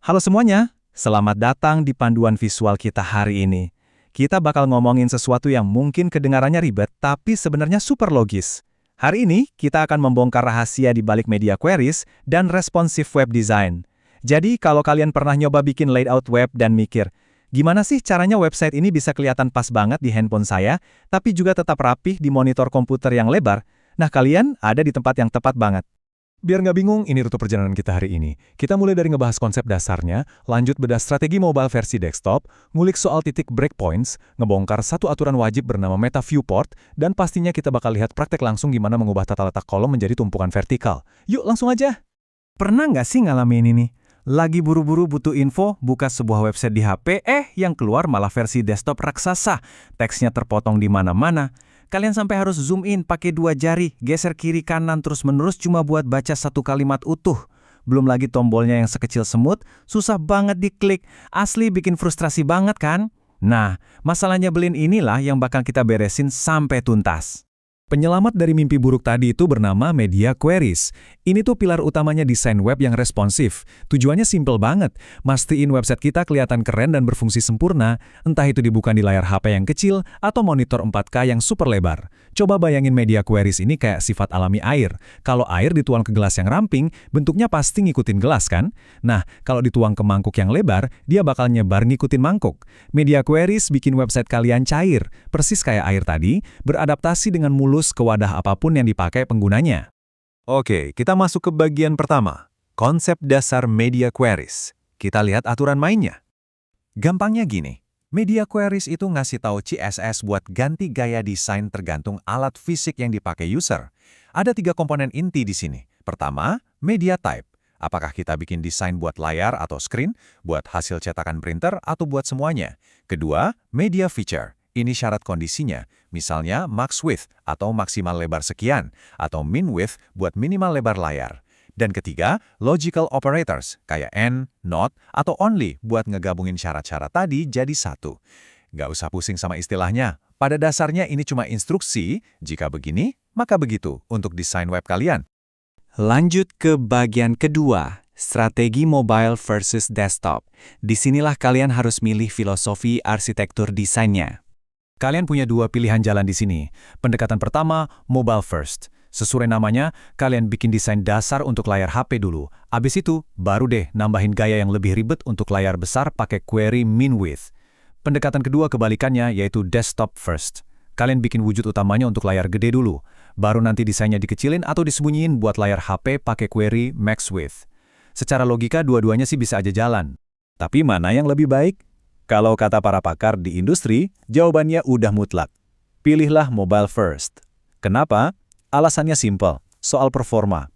Halo semuanya, selamat datang di panduan visual kita hari ini. Kita bakal ngomongin sesuatu yang mungkin kedengarannya ribet, tapi sebenarnya super logis. Hari ini, kita akan membongkar rahasia di balik media queries dan responsive web design. Jadi, kalau kalian pernah nyoba bikin layout web dan mikir, gimana sih caranya website ini bisa kelihatan pas banget di handphone saya, tapi juga tetap rapih di monitor komputer yang lebar? Nah, kalian ada di tempat yang tepat banget. Biar nggak bingung, ini rute perjalanan kita hari ini. Kita mulai dari ngebahas konsep dasarnya, lanjut bedah strategi mobile versi desktop, ngulik soal titik breakpoints, ngebongkar satu aturan wajib bernama Meta Viewport, dan pastinya kita bakal lihat praktek langsung gimana mengubah tata letak kolom menjadi tumpukan vertikal. Yuk, langsung aja! Pernah nggak sih ngalamin ini? Lagi buru-buru butuh info, buka sebuah website di HP, yang keluar malah versi desktop raksasa. Teksnya terpotong di mana-mana. Kalian sampai harus zoom in pakai 2 jari, geser kiri kanan terus-menerus cuma buat baca satu kalimat utuh. Belum lagi tombolnya yang sekecil semut, susah banget diklik. Asli bikin frustrasi banget kan? Nah, masalah nyebelin inilah yang bakal kita beresin sampai tuntas. Penyelamat dari mimpi buruk tadi itu bernama media queries. Ini tuh pilar utamanya desain web yang responsif. Tujuannya simple banget, mastiin website kita kelihatan keren dan berfungsi sempurna, entah itu dibuka di layar HP yang kecil atau monitor 4K yang super lebar. Coba bayangin media queries ini kayak sifat alami air. Kalau air dituang ke gelas yang ramping, bentuknya pasti ngikutin gelas kan? Nah, kalau dituang ke mangkuk yang lebar, dia bakal nyebar ngikutin mangkuk. Media queries bikin website kalian cair, persis kayak air tadi, beradaptasi dengan mulus ke wadah apapun yang dipakai penggunanya. Oke, kita masuk ke bagian pertama. Konsep dasar media queries. Kita lihat aturan mainnya. Gampangnya gini, media queries itu ngasih tahu CSS buat ganti gaya desain tergantung alat fisik yang dipakai user. Ada 3 komponen inti di sini. Pertama, media type. Apakah kita bikin desain buat layar atau screen, buat hasil cetakan printer, atau buat semuanya? Kedua, media feature. Ini syarat kondisinya, misalnya max width atau maksimal lebar sekian, atau min width buat minimal lebar layar. Dan ketiga, logical operators, kayak and, not, atau only buat ngegabungin syarat-syarat tadi jadi satu. Nggak usah pusing sama istilahnya, pada dasarnya ini cuma instruksi, jika begini, maka begitu untuk desain web kalian. Lanjut ke bagian kedua, strategi mobile versus desktop. Disinilah kalian harus milih filosofi arsitektur desainnya. Kalian punya 2 pilihan jalan di sini. Pendekatan pertama, mobile first. Sesuai namanya, kalian bikin desain dasar untuk layar HP dulu. Abis itu, baru deh nambahin gaya yang lebih ribet untuk layar besar pakai query min width. Pendekatan kedua kebalikannya, yaitu desktop first. Kalian bikin wujud utamanya untuk layar gede dulu. Baru nanti desainnya dikecilin atau disembunyiin buat layar HP pakai query max width. Secara logika, dua-duanya sih bisa aja jalan. Tapi mana yang lebih baik? Kalau kata para pakar di industri, jawabannya udah mutlak. Pilihlah mobile first. Kenapa? Alasannya simple, soal performa.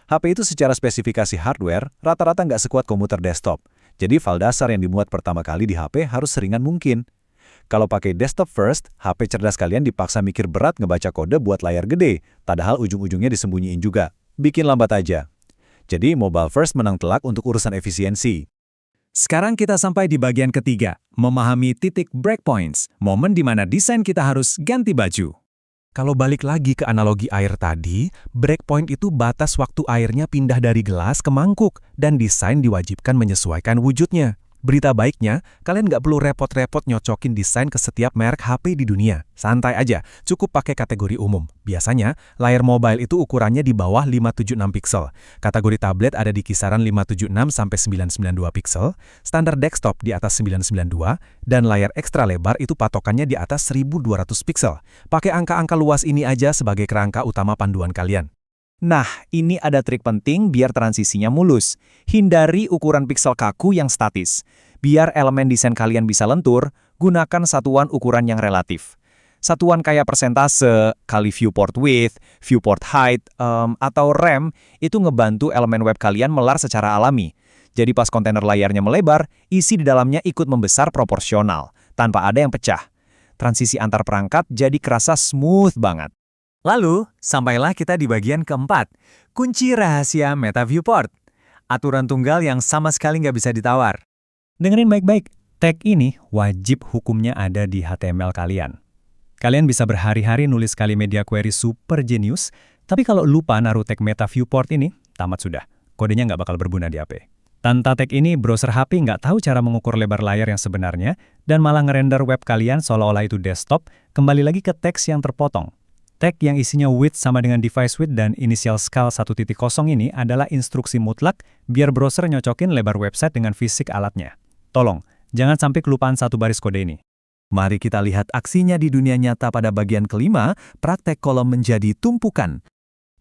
HP itu secara spesifikasi hardware, rata-rata nggak sekuat komputer desktop. Jadi file dasar yang dimuat pertama kali di HP harus seringan mungkin. Kalau pakai desktop first, HP cerdas kalian dipaksa mikir berat ngebaca kode buat layar gede, padahal ujung-ujungnya disembunyiin juga. Bikin lambat aja. Jadi mobile first menang telak untuk urusan efisiensi. Sekarang kita sampai di bagian ketiga, memahami titik breakpoints, momen di mana desain kita harus ganti baju. Kalau balik lagi ke analogi air tadi, breakpoint itu batas waktu airnya pindah dari gelas ke mangkuk, dan desain diwajibkan menyesuaikan wujudnya. Berita baiknya, kalian nggak perlu repot-repot nyocokin desain ke setiap merek HP di dunia. Santai aja, cukup pakai kategori umum. Biasanya, layar mobile itu ukurannya di bawah 576 piksel. Kategori tablet ada di kisaran 576 sampai 992 piksel, standar desktop di atas 992, dan layar ekstra lebar itu patokannya di atas 1200 piksel. Pakai angka-angka luas ini aja sebagai kerangka utama panduan kalian. Nah, ini ada trik penting biar transisinya mulus. Hindari ukuran piksel kaku yang statis. Biar elemen desain kalian bisa lentur, gunakan satuan ukuran yang relatif. Satuan kayak persentase, kali viewport width, viewport height, atau rem, itu ngebantu elemen web kalian melar secara alami. Jadi pas kontainer layarnya melebar, isi di dalamnya ikut membesar proporsional, tanpa ada yang pecah. Transisi antar perangkat jadi kerasa smooth banget. Lalu, sampailah kita di bagian keempat, kunci rahasia Meta Viewport. Aturan tunggal yang sama sekali nggak bisa ditawar. Dengerin baik-baik, tag ini wajib hukumnya ada di HTML kalian. Kalian bisa berhari-hari nulis kali media query super jenius, tapi kalau lupa naruh tag Meta Viewport ini, tamat sudah. Kodenya nggak bakal berguna di HP. Tanpa tag ini, browser HP nggak tahu cara mengukur lebar layar yang sebenarnya, dan malah ngerender web kalian seolah-olah itu desktop, kembali lagi ke teks yang terpotong. Tag yang isinya width sama dengan device width dan initial scale 1.0 ini adalah instruksi mutlak biar browser nyocokin lebar website dengan fisik alatnya. Tolong, jangan sampai kelupaan satu baris kode ini. Mari kita lihat aksinya di dunia nyata pada bagian kelima, praktek kolom menjadi tumpukan.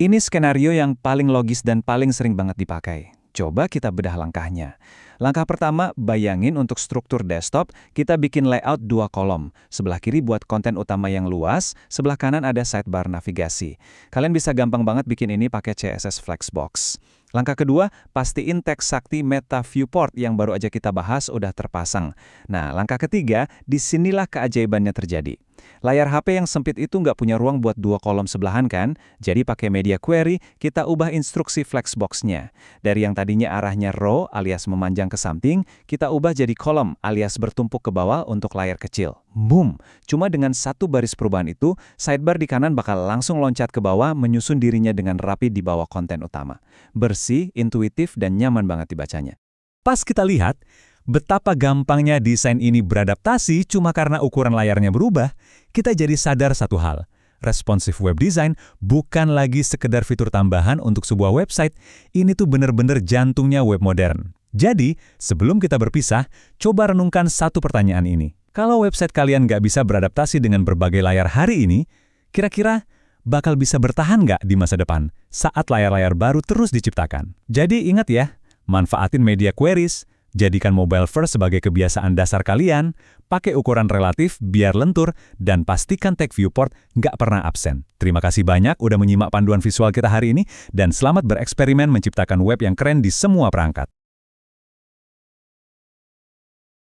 Ini skenario yang paling logis dan paling sering banget dipakai. Coba kita bedah langkahnya. Langkah pertama, bayangin untuk struktur desktop, kita bikin layout 2 kolom. Sebelah kiri buat konten utama yang luas, sebelah kanan ada sidebar navigasi. Kalian bisa gampang banget bikin ini pakai CSS Flexbox. Langkah kedua, pastiin teks sakti Meta Viewport yang baru aja kita bahas udah terpasang. Nah, langkah ketiga, disinilah keajaibannya terjadi. Layar HP yang sempit itu nggak punya ruang buat 2 kolom sebelahan kan? Jadi pakai media query, kita ubah instruksi Flexbox-nya. Dari yang tadinya arahnya row alias memanjang ke samping, kita ubah jadi kolom alias bertumpuk ke bawah untuk layar kecil. Boom! Cuma dengan satu baris perubahan itu, sidebar di kanan bakal langsung loncat ke bawah menyusun dirinya dengan rapi di bawah konten utama. Bersih, intuitif, dan nyaman banget dibacanya. Pas kita lihat, betapa gampangnya desain ini beradaptasi cuma karena ukuran layarnya berubah, kita jadi sadar satu hal. Responsive web design bukan lagi sekedar fitur tambahan untuk sebuah website, ini tuh bener-bener jantungnya web modern. Jadi, sebelum kita berpisah, coba renungkan satu pertanyaan ini. Kalau website kalian nggak bisa beradaptasi dengan berbagai layar hari ini, kira-kira bakal bisa bertahan nggak di masa depan saat layar-layar baru terus diciptakan? Jadi ingat ya, manfaatin media queries, jadikan mobile first sebagai kebiasaan dasar kalian, pakai ukuran relatif biar lentur, dan pastikan tag viewport nggak pernah absen. Terima kasih banyak udah menyimak panduan visual kita hari ini, dan selamat bereksperimen menciptakan web yang keren di semua perangkat.